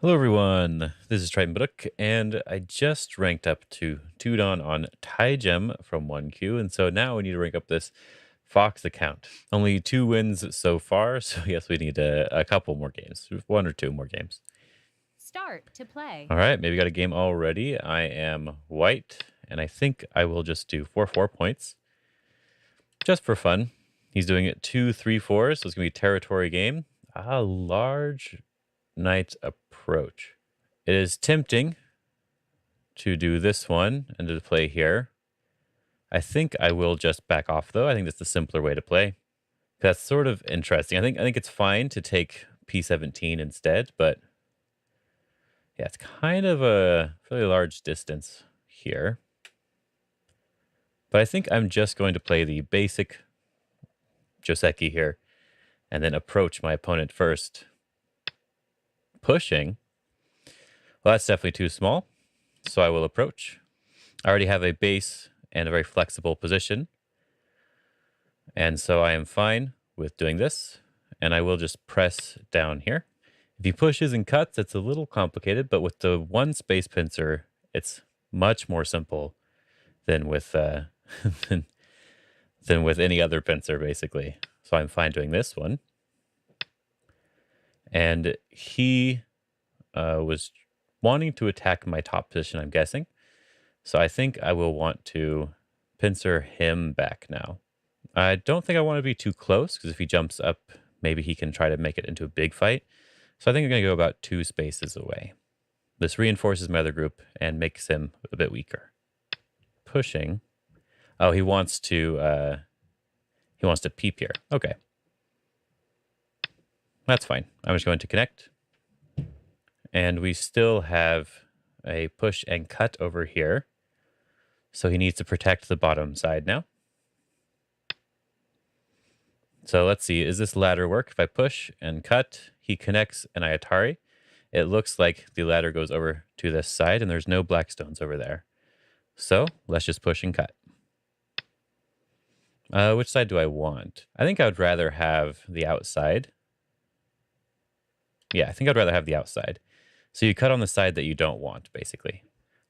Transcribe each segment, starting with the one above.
Hello everyone, this is Baduk, and I just ranked up to 2 Don on Tie Gem from 1Q, and so now we need to rank up this Fox account. Only 2 wins so far, so yes, we need a couple more games, 1 or 2 more games. Start to play. Alright, maybe got a game already. I am white, and I think I will just do 4 points, just for fun. He's doing it 2-3-4, so it's going to be a territory game. A large knight approach. It is tempting to do this one and to play here. I think I will just back off though. I think that's the simpler way to play. That's sort of interesting. I think it's fine to take p17 instead, but yeah, it's kind of a fairly large distance here. But I think I'm just going to play the basic Joseki here and then approach my opponent first. Pushing. Well, that's definitely too small, so I will approach. I already have a base and a very flexible position, and so I am fine with doing this, and I will just press down here. If he pushes and cuts, it's a little complicated, but with the one space pincer, it's much more simple than with than with any other pincer, basically. So I'm fine doing this one. And he was wanting to attack my top position, I'm guessing. So I think I will want to pincer him back now. I don't think I want to be too close, because if he jumps up, maybe he can try to make it into a big fight. So I think I'm going to go about 2 spaces away. This reinforces my other group and makes him a bit weaker. Pushing. Oh, he wants to peep here. Okay. That's fine. I'm just going to connect. And we still have a push and cut over here. So he needs to protect the bottom side now. So let's see, is this ladder work? If I push and cut, he connects and I Atari. It looks like the ladder goes over to this side and there's no black stones over there. So let's just push and cut. Which side do I want? I think I would rather have the outside. Yeah, I think I'd rather have the outside. So you cut on the side that you don't want, basically.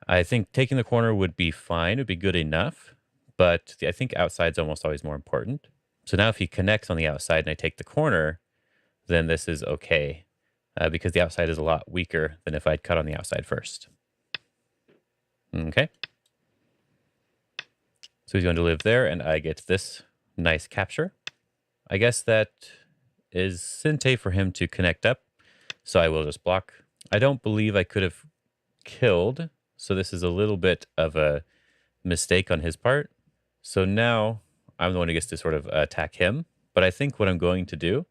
I think taking the corner would be fine, would be good enough, but I think outside's almost always more important. So now if he connects on the outside and I take the corner, then this is okay, because the outside is a lot weaker than if I'd cut on the outside first. Okay. So he's going to live there, and I get this nice capture. I guess that is Sinte for him to connect up, so I will just block. I don't believe I could have killed, so this is a little bit of a mistake on his part. So now I'm the one who gets to sort of attack him. But I think what I'm going to do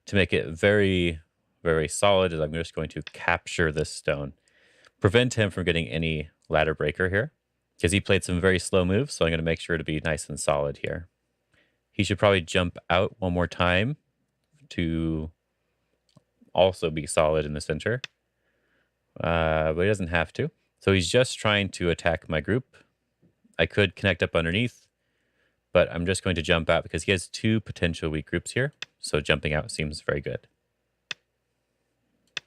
to make it very, very solid is I'm just going to capture this stone. Prevent him from getting any ladder breaker here, because he played some very slow moves, so I'm going to make sure to be nice and solid here. He should probably jump out one more time to also be solid in the center. But he doesn't have to. So he's just trying to attack my group. I could connect up underneath, but I'm just going to jump out because he has 2 potential weak groups here. So jumping out seems very good.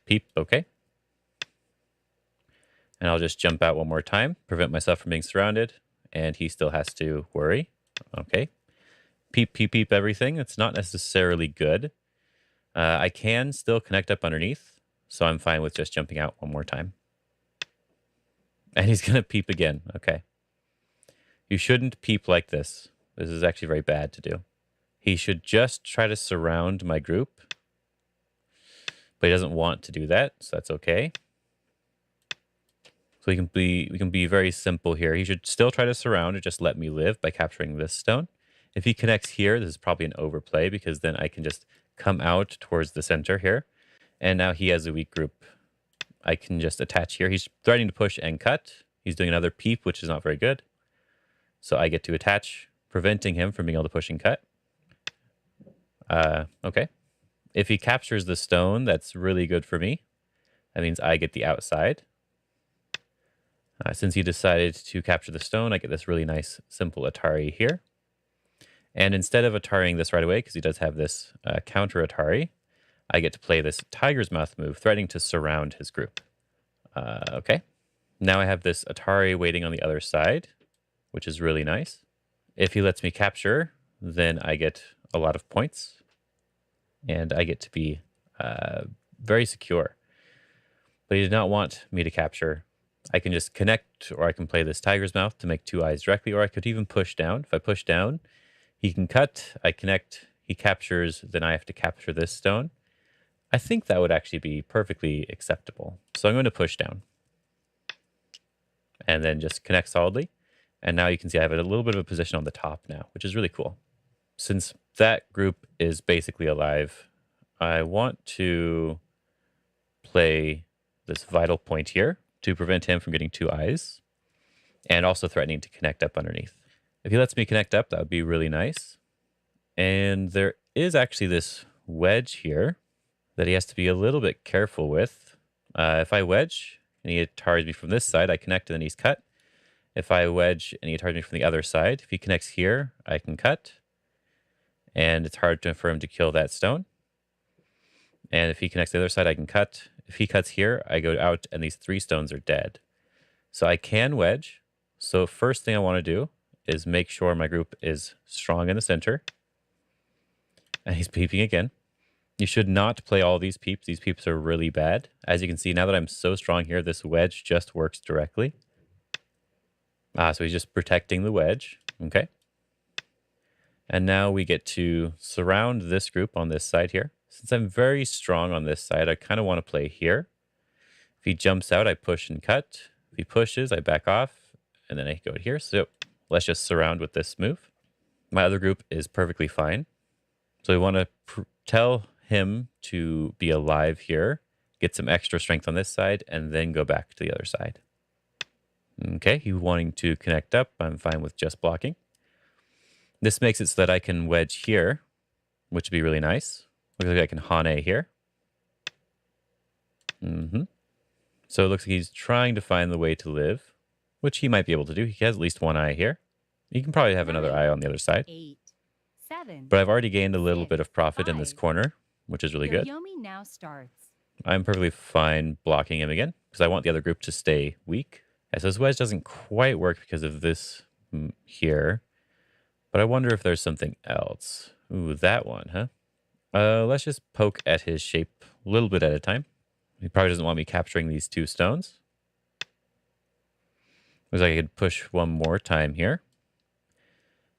Peep, okay. And I'll just jump out one more time, prevent myself from being surrounded, and he still has to worry. Okay. Peep, peep, peep, everything. It's not necessarily good. I can still connect up underneath, so I'm fine with just jumping out one more time. And he's going to peep again. Okay. You shouldn't peep like this. This is actually very bad to do. He should just try to surround my group, but he doesn't want to do that, so that's okay. So we can be very simple here. He should still try to surround or just let me live by capturing this stone. If he connects here, this is probably an overplay, because then I can just come out towards the center here. And now he has a weak group. I can just attach here. He's threatening to push and cut. He's doing another peep, which is not very good. So I get to attach, preventing him from being able to push and cut. Okay. If he captures the stone, that's really good for me. That means I get the outside. Since he decided to capture the stone, I get this really nice, simple Atari here. And instead of Atariing this right away, because he does have this counter Atari, I get to play this Tiger's Mouth move, threatening to surround his group. Okay. Now I have this Atari waiting on the other side, which is really nice. If he lets me capture, then I get a lot of points, and I get to be very secure. But he did not want me to capture. I can just connect, or I can play this Tiger's Mouth to make 2 eyes directly, or I could even push down. If I push down, he can cut, I connect, he captures, then I have to capture this stone. I think that would actually be perfectly acceptable. So I'm going to push down and then just connect solidly. And now you can see I have a little bit of a position on the top now, which is really cool. Since that group is basically alive, I want to play this vital point here to prevent him from getting 2 eyes and also threatening to connect up underneath. If he lets me connect up, that would be really nice. And there is actually this wedge here that he has to be a little bit careful with. If I wedge and he atars me from this side, I connect and then he's cut. If I wedge and he atars me from the other side, if he connects here, I can cut. And it's hard for him to kill that stone. And if he connects the other side, I can cut. If he cuts here, I go out and these 3 stones are dead. So I can wedge. So first thing I want to do is make sure my group is strong in the center. And he's peeping again. You should not play all these peeps. These peeps are really bad. As you can see, now that I'm so strong here, this wedge just works directly. So he's just protecting the wedge. Okay. And now we get to surround this group on this side here. Since I'm very strong on this side, I kind of want to play here. If he jumps out, I push and cut. If he pushes, I back off. And then I go here. So let's just surround with this move. My other group is perfectly fine. So we want to tell him to be alive here, get some extra strength on this side, and then go back to the other side. Okay, he's wanting to connect up. I'm fine with just blocking. This makes it so that I can wedge here, which would be really nice. Looks like I can Hane here. So it looks like he's trying to find the way to live, which he might be able to do. He has at least 1 eye here. He can probably have another eye on the other side. 8, 7. But I've already gained a little 6, bit of profit in this 5. corner, which is really good. Yomi now starts. I'm perfectly fine blocking him again because I want the other group to stay weak. Yeah, so this wedge doesn't quite work because of this here. But I wonder if there's something else. Ooh, that one, huh? Let's just poke at his shape a little bit at a time. He probably doesn't want me capturing these 2 stones. Looks like I could push one more time here.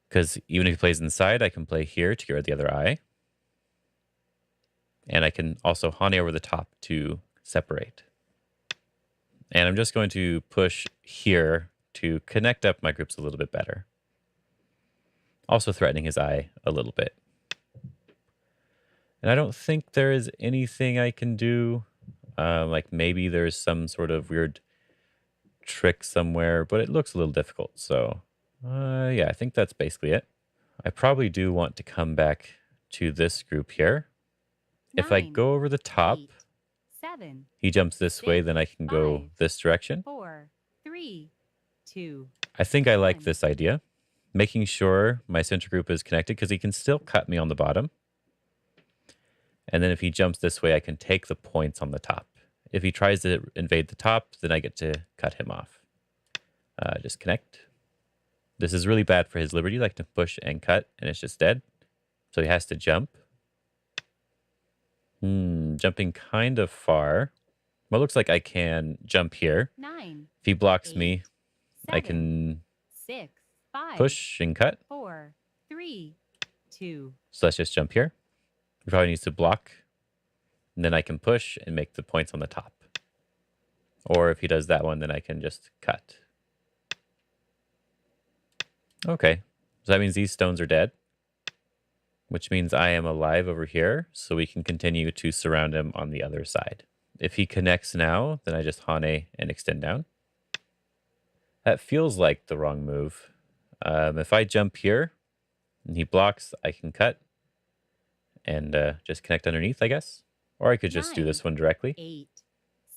Because even if he plays inside, I can play here to get rid of the other eye. And I can also Hane over the top to separate. And I'm just going to push here to connect up my groups a little bit better. Also threatening his eye a little bit. And I don't think there is anything I can do. Like maybe there's some sort of weird trick somewhere, but it looks a little difficult. So yeah, I think that's basically it. I probably do want to come back to this group here. 9, If I go over the top, 8, 7. he jumps this way, then I can go 5, this direction. 4, 3, 2. I think I like 1. this idea. Making sure my center group is connected because he can still cut me on the bottom. And then if he jumps this way, I can take the points on the top. If he tries to invade the top, then I get to cut him off. Just connect. This is really bad for his liberty, like to push and cut, and it's just dead. So he has to jump. Jumping kind of far. Well, it looks like I can jump here. 9. If he blocks 8, me, 7, I can 6, 5. push and cut. 4, 3, 2. So let's just jump here. He probably needs to block. And then I can push and make the points on the top. Or if he does that one, then I can just cut. Okay. So that means these stones are dead. Which means I am alive over here. So we can continue to surround him on the other side. If he connects now, then I just Hane and extend down. That feels like the wrong move. If I jump here and he blocks, I can cut. And just connect underneath, I guess. Or I could just do 9, this one directly. 8,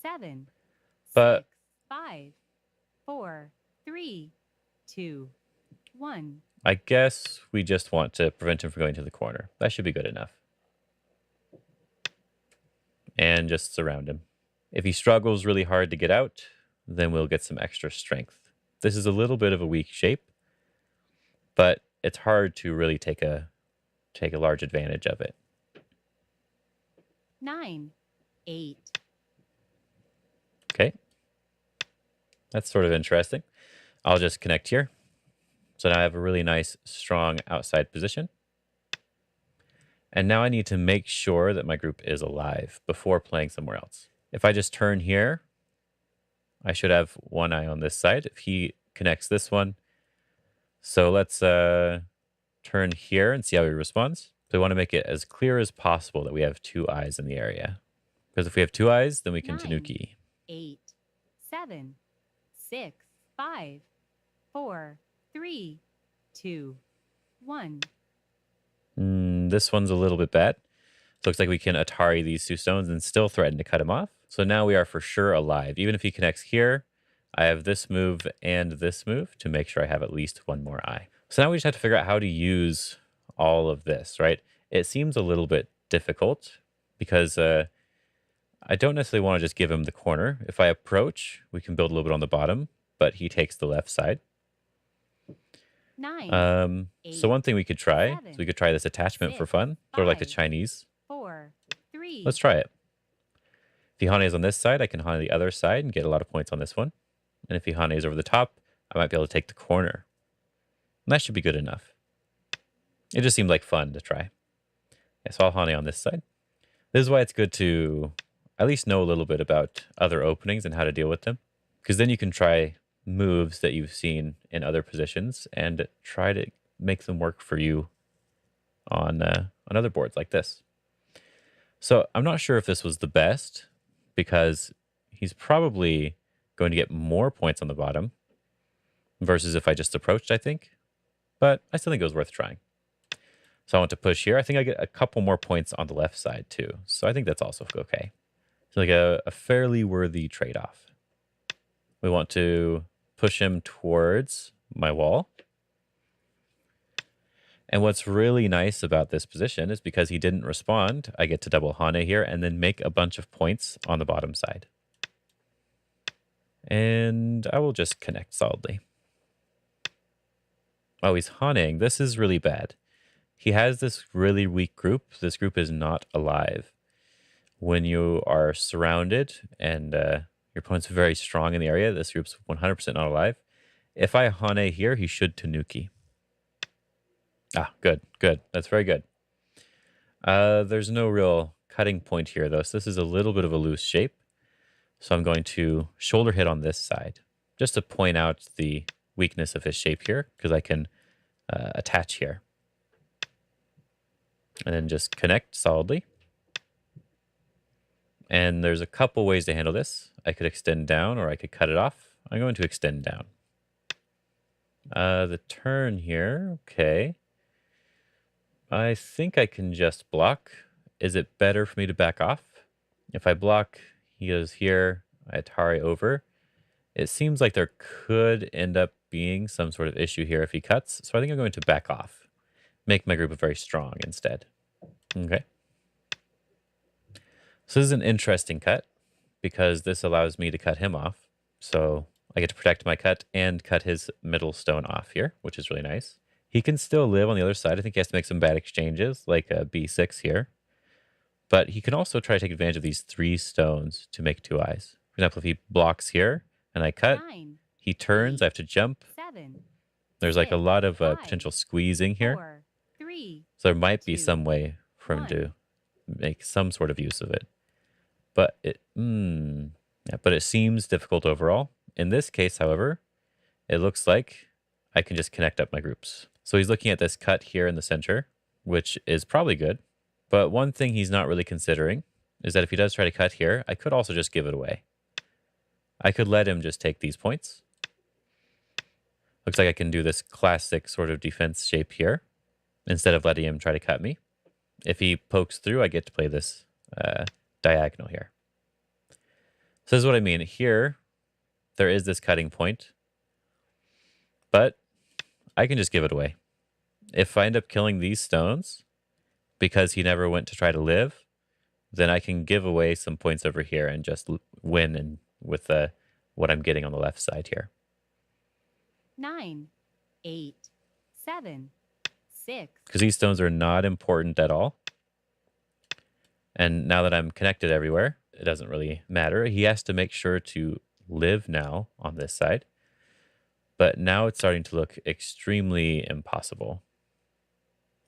7, But 6, 5, 4, 3, 2, 1. I guess we just want to prevent him from going to the corner. That should be good enough. and just surround him. If he struggles really hard to get out, then we'll get some extra strength. This is a little bit of a weak shape, but it's hard to really take a large advantage of it. 9, 8. Okay. That's sort of interesting. I'll just connect here. So now I have a really nice, strong outside position. And now I need to make sure that my group is alive before playing somewhere else. If I just turn here, I should have one eye on this side. If he connects this one. So let's turn here and see how he responds. So we want to make it as clear as possible that we have 2 eyes in the area. Because if we have 2 eyes, then we can 9, Tanuki. 8, 7, 6, 5, 4, 3, 2, 1. This one's a little bit bad. Looks like we can Atari these 2 stones and still threaten to cut him off. So now we are for sure alive. Even if he connects here, I have this move and this move to make sure I have at least 1 more eye. So now we just have to figure out how to use all of this, right? It seems a little bit difficult because I don't necessarily want to just give him the corner. If I approach, we can build a little bit on the bottom, but he takes the left side. 9, So one thing we could try, 7, is we could try this attachment for fun, sort of like the 5, Chinese. 4, 3. Let's try it. If he Hane is on this side, I can Hane the other side and get a lot of points on this one. And if he Hane is over the top, I might be able to take the corner. And that should be good enough. It just seemed like fun to try. Yeah, so I'll Hane on this side. This is why it's good to at least know a little bit about other openings and how to deal with them. Because then you can try moves that you've seen in other positions and try to make them work for you on other boards like this. So I'm not sure if this was the best because he's probably going to get more points on the bottom versus if I just approached, I think. But I still think it was worth trying. So I want to push here. I think I get a couple more points on the left side too. So I think that's also okay. So like a fairly worthy trade-off. We want to push him towards my wall. And what's really nice about this position is because he didn't respond, I get to double Hane here and then make a bunch of points on the bottom side. And I will just connect solidly. Oh, he's Haneing. This is really bad. He has this really weak group. This group is not alive. When you are surrounded and your opponent's very strong in the area, this group's 100% not alive. If I Hane here, he should Tanuki. Ah, good, good. That's very good. There's no real cutting point here, though, so this is a little bit of a loose shape. So I'm going to shoulder hit on this side, just to point out the weakness of his shape here, because I can attach here. And then just connect solidly. And there's a couple ways to handle this. I could extend down, or I could cut it off. I'm going to extend down. The turn here, okay. I think I can just block. Is it better for me to back off? If I block, he goes here, I Atari over. It seems like there could end up being some sort of issue here if he cuts. So I think I'm going to back off. Make my group very strong instead. Okay. So this is an interesting cut because this allows me to cut him off. So I get to protect my cut and cut his middle stone off here, which is really nice. He can still live on the other side. I think he has to make some bad exchanges, like a B6 here. But he can also try to take advantage of these 3 stones to make 2 eyes. For example, if he blocks here and I cut, 9, he turns, I have to jump. 7. There's like a 6, lot of 5, potential squeezing here. 4, 3. So there might be 2, some way for him 1. to make some sort of use of it. But it seems difficult overall. In this case, however, it looks like I can just connect up my groups. So he's looking at this cut here in the center, which is probably good. But one thing he's not really considering is that if he does try to cut here, I could also just give it away. I could let him just take these points. Looks like I can do this classic sort of defense shape here instead of letting him try to cut me. If he pokes through, I get to play this diagonal here. So this is what I mean. Here, there is this cutting point, but I can just give it away. If I end up killing these stones because he never went to try to live, then I can give away some points over here and just win and with what I'm getting on the left side here. 9, 8, 7, 6. Because these stones are not important at all. And now that I'm connected everywhere, it doesn't really matter. He has to make sure to live now on this side. But now it's starting to look extremely impossible.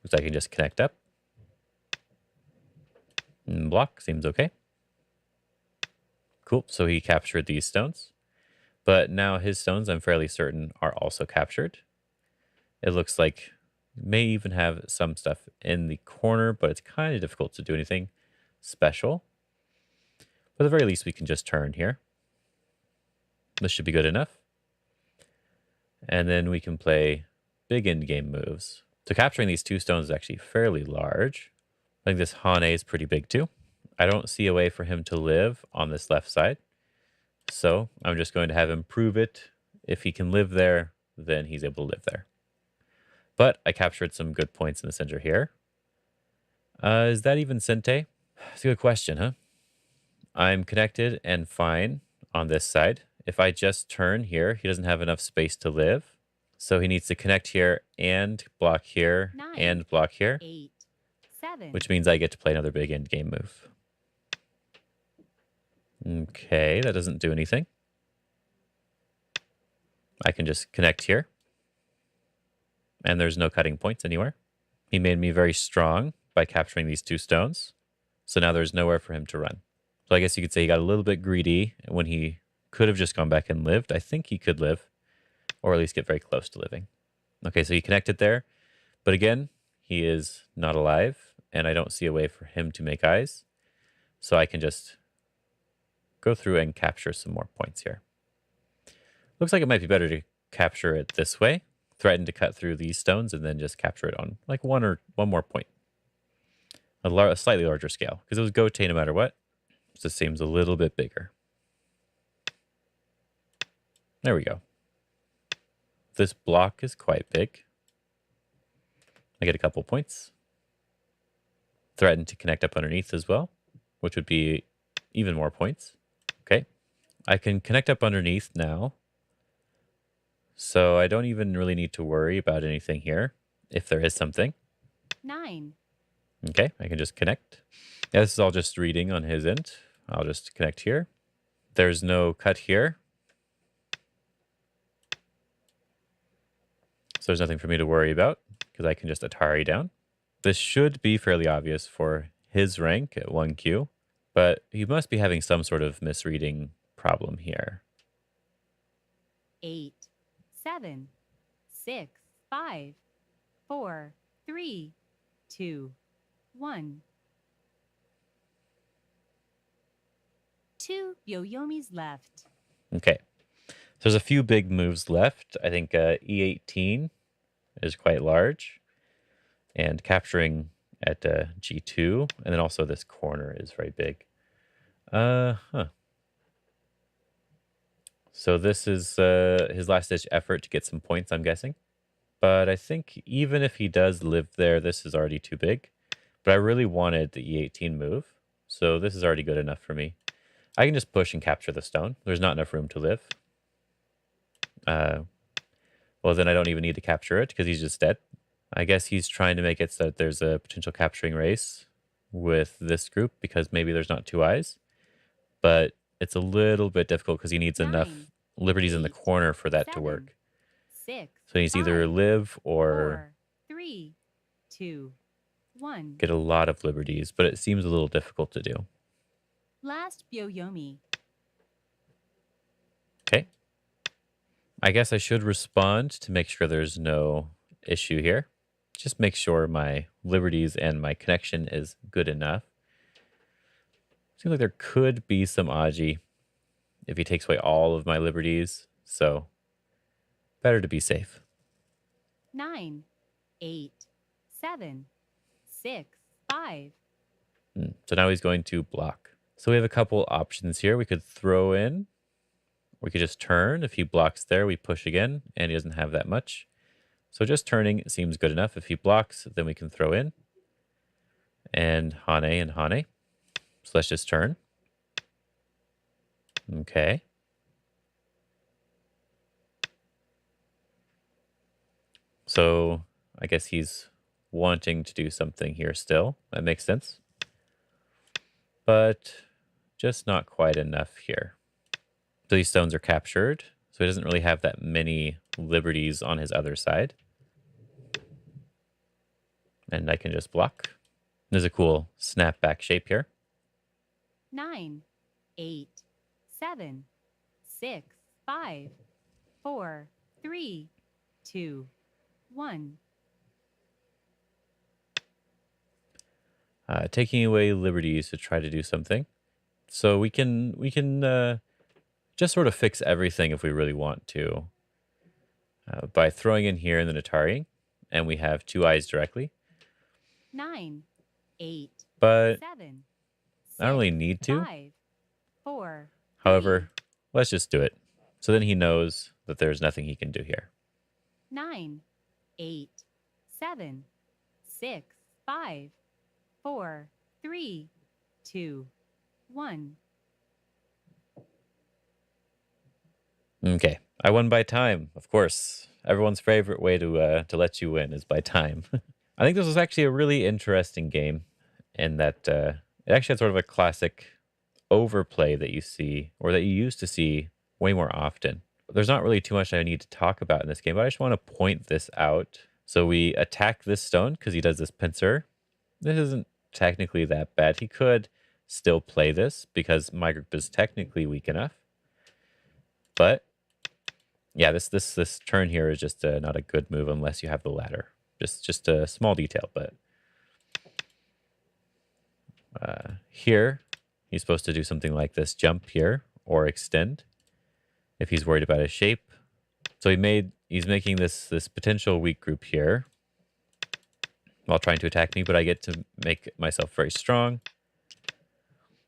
Because I can just connect up. And block seems okay. Cool. So he captured these stones. But now his stones, I'm fairly certain, are also captured. It looks like may even have some stuff in the corner, but it's kind of difficult to do anything special. But at the very least, we can just turn here. This should be good enough. And then we can play big endgame moves. So capturing these 2 stones is actually fairly large. I think this Hane is pretty big too. I don't see a way for him to live on this left side. So I'm just going to have him prove it. If he can live there, then he's able to live there. But I captured some good points in the center here. Is that even Sente? It's a good question, huh? I'm connected and fine on this side. If I just turn here, he doesn't have enough space to live. So he needs to connect here and block here 9, and block here. 8, 7. Which means I get to play another big end game move. Okay, that doesn't do anything. I can just connect here. And there's no cutting points anywhere. He made me very strong by capturing these 2 stones. So now there's nowhere for him to run. So I guess you could say he got a little bit greedy when he could have just gone back and lived. I think he could live, or at least get very close to living. Okay, so he connected there. But again, he is not alive, and I don't see a way for him to make eyes. So I can just go through and capture some more points here. Looks like it might be better to capture it this way. Threaten to cut through these stones and then just capture it on like one more point. A slightly larger scale. Because it was Gote no matter what. So this seems a little bit bigger. There we go. This block is quite big. I get a couple points. Threaten to connect up underneath as well, which would be even more points. Okay. I can connect up underneath now. So I don't even really need to worry about anything here, if there is something. 9. Okay, I can just connect. Yeah, this is all just reading on his end. I'll just connect here. There's no cut here. So there's nothing for me to worry about, because I can just Atari down. This should be fairly obvious for his rank at 1Q, but he must be having some sort of misreading problem here. 8, 7, 6, 5, 4, 3, 2, 1. 2 Yoyomis left. Okay. So there's a few big moves left. I think E18 is quite large. And capturing at G2. And then also this corner is very big. So this is his last-ditch effort to get some points, I'm guessing. But I think even if he does live there, this is already too big. But I really wanted the E18 move. So this is already good enough for me. I can just push and capture the stone. There's not enough room to live. Well, then I don't even need to capture it because he's just dead. I guess he's trying to make it so that there's a potential capturing race with this group because maybe there's not 2 eyes. But it's a little bit difficult because he needs 9, enough liberties in the 8, corner for that to 7, work. 6, So he needs to either 5, live or 4, 3, 2, 1. get a lot of liberties, but it seems a little difficult to do. Last Yoyomi. Okay. I guess I should respond to make sure there's no issue here. Just make sure my liberties and my connection is good enough. Seems like there could be some Aji if he takes away all of my liberties. So better to be safe. 9, 8, 7, 6, 5. So now he's going to block. So we have a couple options here. We could throw in. We could just turn. If he blocks there, we push again, and he doesn't have that much. So just turning seems good enough. If he blocks, then we can throw in. And Hane and Hane. So let's just turn. Okay. So I guess he's wanting to do something here still. That makes sense. But just not quite enough here. So these stones are captured. So he doesn't really have that many liberties on his other side. And I can just block. There's a cool snapback shape here. 9, 8, 7, 6, 5, 4, 3, 2, 1. Taking away liberties to try to do something. So we can just sort of fix everything if we really want to by throwing in here and then Atari, and we have 2 eyes directly. 9, 8, But 7, I don't really 6, need to. 5, 4, However, let's just do it. So then he knows that there's nothing he can do here. 9, 8, 7, 6, 5, 4, 3, 2, 1. Okay, I won by time, of course. Everyone's favorite way to let you win is by time. I think this was actually a really interesting game in that it actually had sort of a classic overplay that you see, or that you used to see way more often. There's not really too much I need to talk about in this game, but I just want to point this out. So we attack this stone because he does this pincer. This isn't technically that bad. He could still play this because my group is technically weak enough. But yeah, this turn here is just not a good move unless you have the ladder. Just a small detail, but here he's supposed to do something like this: jump here or extend if he's worried about his shape. So he's making this potential weak group here while trying to attack me, but I get to make myself very strong.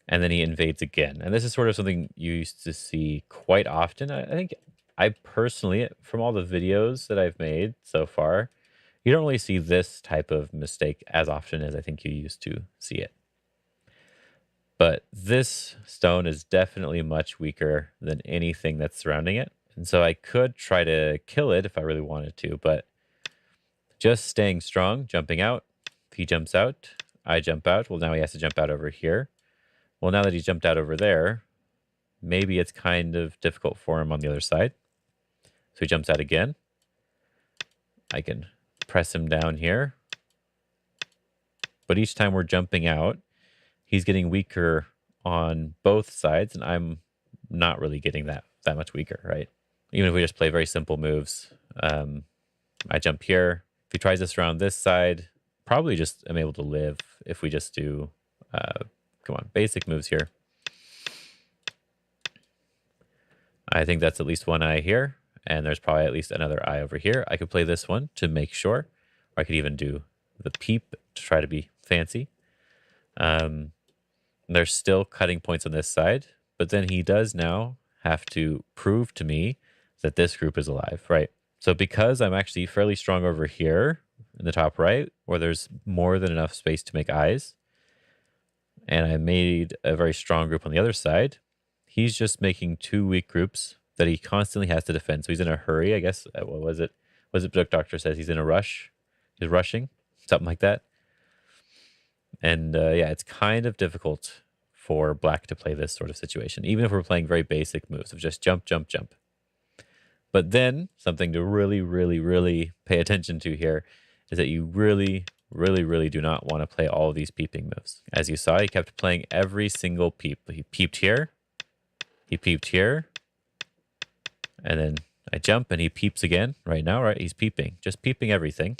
And then he invades again. And this is sort of something you used to see quite often. I think I personally, from all the videos that I've made so far, you don't really see this type of mistake as often as I think you used to see it. But this stone is definitely much weaker than anything that's surrounding it. And so I could try to kill it if I really wanted to, but just staying strong, jumping out. If he jumps out, I jump out. Well, now he has to jump out over here. Well, now that he's jumped out over there, maybe it's kind of difficult for him on the other side. So he jumps out again. I can press him down here. But each time we're jumping out, he's getting weaker on both sides, and I'm not really getting that much weaker, right? Even if we just play very simple moves. I jump here. If he tries us around this side, probably just am able to live if we just do, come on, basic moves here. I think that's at least one eye here, and there's probably at least another eye over here. I could play this one to make sure, or I could even do the peep to try to be fancy. There's still cutting points on this side, but then he does now have to prove to me that this group is alive, right? So because I'm actually fairly strong over here in the top right, where there's more than enough space to make eyes, and I made a very strong group on the other side, he's just making 2 weak groups that he constantly has to defend. So he's in a hurry, I guess. What was it? Baduk Doctor says he's in a rush. He's rushing, something like that. And yeah, it's kind of difficult for black to play this sort of situation, even if we're playing very basic moves of just jump, jump, jump. But then something to really, really, really pay attention to here is that you really, really, really do not want to play all of these peeping moves. As you saw, he kept playing every single peep. He peeped here, he peeped here, and then I jump and he peeps again right now, right? He's peeping, just peeping everything.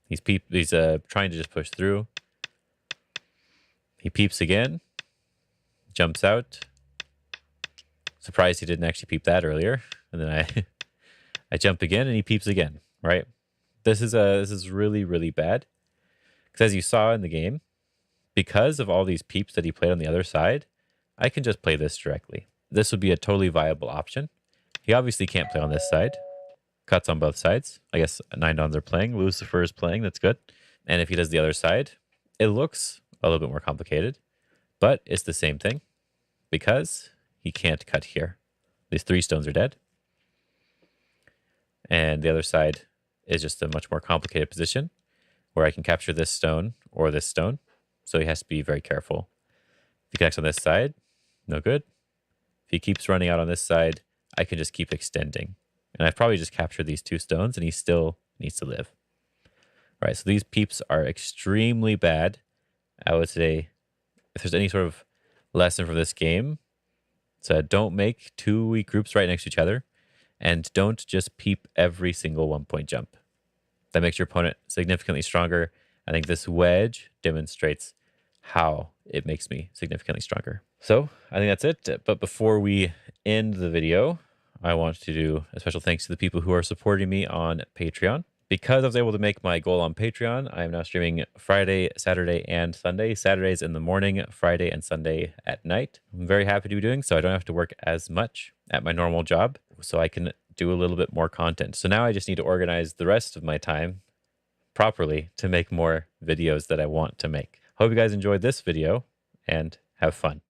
He's trying to just push through. He peeps again, jumps out. Surprised he didn't actually peep that earlier. And then I jump again and he peeps again, right? This is really, really bad. Because as you saw in the game, because of all these peeps that he played on the other side, I can just play this directly. This would be a totally viable option. He obviously can't play on this side. Cuts on both sides. I guess 9 dons are playing. Lucifer is playing. That's good. And if he does the other side, it looks a little bit more complicated. But it's the same thing because he can't cut here. These 3 stones are dead. And the other side is just a much more complicated position where I can capture this stone or this stone. So he has to be very careful. If he connects on this side, no good. If he keeps running out on this side, I can just keep extending. And I've probably just captured these 2 stones and he still needs to live. All right, so these peeps are extremely bad. I would say if there's any sort of lesson from this game, so don't make 2 weak groups right next to each other. And don't just peep every single 1-point jump. That makes your opponent significantly stronger. I think this wedge demonstrates how it makes me significantly stronger. So I think that's it. But before we end the video, I want to do a special thanks to the people who are supporting me on Patreon. Because I was able to make my goal on Patreon, I am now streaming Friday, Saturday, and Sunday. Saturdays in the morning, Friday and Sunday at night. I'm very happy to be doing so. I don't have to work as much at my normal job, so I can do a little bit more content. So now I just need to organize the rest of my time properly to make more videos that I want to make. Hope you guys enjoyed this video and have fun.